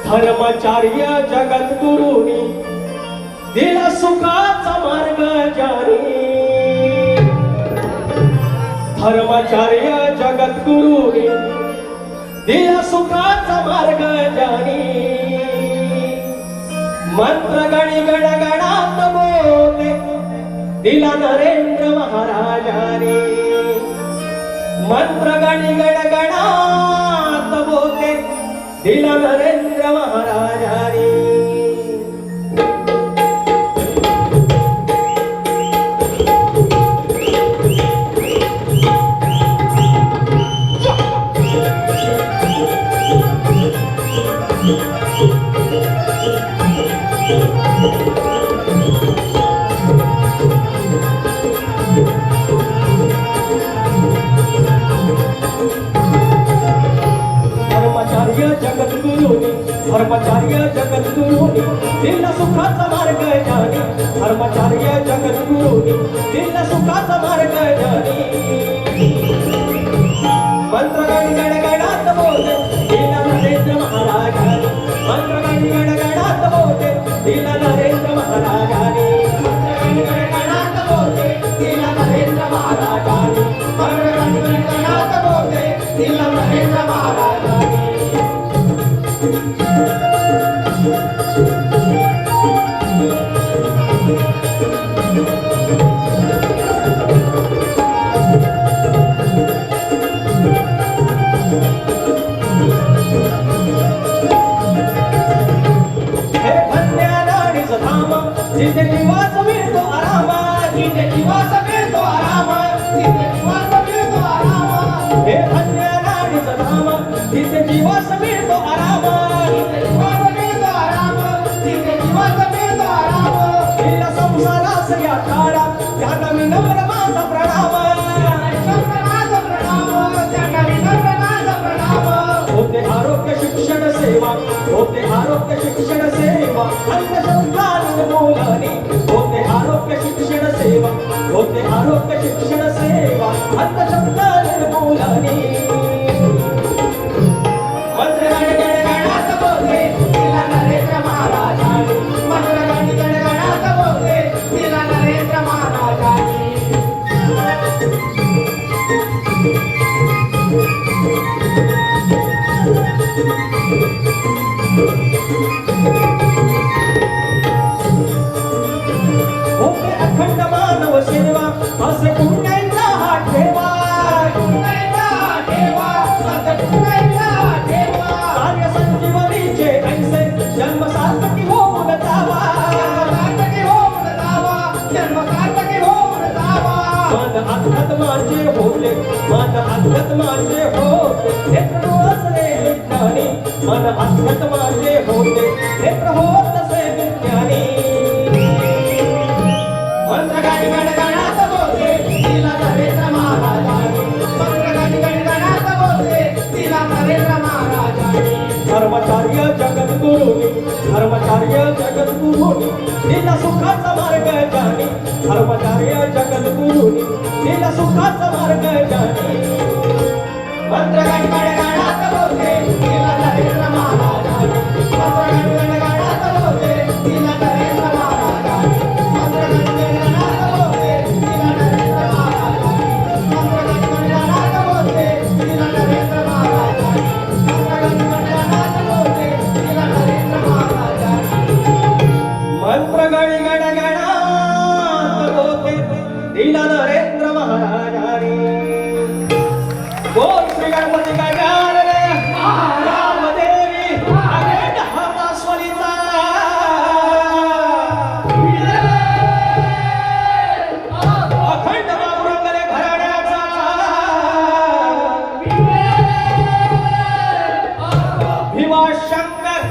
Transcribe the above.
धर्माचार्य जगद्गुरुनी दिला सुखाचा मार्ग जारी. धर्माचार्य जगद्गुरुनी दिला सुखाचा मार्ग जारी. मंत्र गणी गणगणात बोले दिला नरेंद्र महाराजाने. मंत्र गणी गणगणात बोले दिला नरेंद्र महाराजाने. धर्माचार्य जगद्गुरुनी दिला सुखाचा मार्ग जानी. धर्माचार्य जगद्गुरुनी दिला सुखाचा मार्ग जानी. मंत्र गण गणगणात बोले दिला नरेंद्र महाराजाने. मंत्र गण गणगणात बोले दिला नरेंद्र महाराजाने. मंत्र गण गणगणात बोले दिला नरेंद्र महाराजाने. मंत्र गण गणगणात बोले दिला नरेंद्र महाराजाने. जिथे निवास मिळतो आराम. जिथे निवास मिळतो आराम. जिथे निवास मिळतो आराम. हे धन्यनाडीचं धाम. जिथे निवास मिळतो आराम. जिथे निवास मिळतो आराम. जिथे निवास मिळतो आराम. दिला संसारास या तारा त्यांना मी नम्र माझा प्रणाम. होते आरोग्य शिक्षण सेवा. होते आरोग्य शिक्षण सेवा. अंधश्रद्धा निर्मूलने. होते आरोग्य शिक्षण सेवा. होते आरोग्य शिक्षण सेवा. अंधश्रद्धा निर्मूलने. मंत्र गण गणगणात बोले दिला नरेंद्र महाराजाने. मंत्र गण गणगणात बोले दिला नरेंद्र महाराजाने. होते अखंड मानव सेवा. असे पुण्याचा हा ठेवा. कार्य संजीवनीचे ऐसे जन्म सार्थकी होऊन जावा. मन अध्यात्माचे होते. मन अध्यात्माचे होते. नेत्र असले विज्ञानी. मन अध्यात्माचे होते. नेत्र होत असे विज्ञानी. मंत्र गण गणगणात बोले दिला नरेंद्र महाराजाने. मंत्र गण गणगणात बोले दिला नरेंद्र महाराजाने. धर्माचार्य जगद्गुरुनी. धर्माचार्य जगद्गुरुनी दिला सुखाचा मार्ग जानी. धर्माचार्य जगद्गुरुनी दिला सुखाचा मार्ग जानी. मंत्र गण गणगणात बोले दिला नरेंद्र महाराजाने. मंत्र गण गणगणात बोले दिला नरेंद्र महाराजाने. मंत्र गण गणगणात बोले दिला नरेंद्र महाराजाने. मंत्र गण गणगणात बोले दिला नरेंद्र महाराजाने. मंत्र गण गणगणात बोले दिला नरेंद्र महाराजाने. मंत्र गण गणगणात बोले दिला नरेंद्र महाराजाने. बोल श्री गणपती गजानन रामदेवी अखंड हातास्वरीचा. अखंड बाबुरंगले घराण्याचा. भीमाशंकर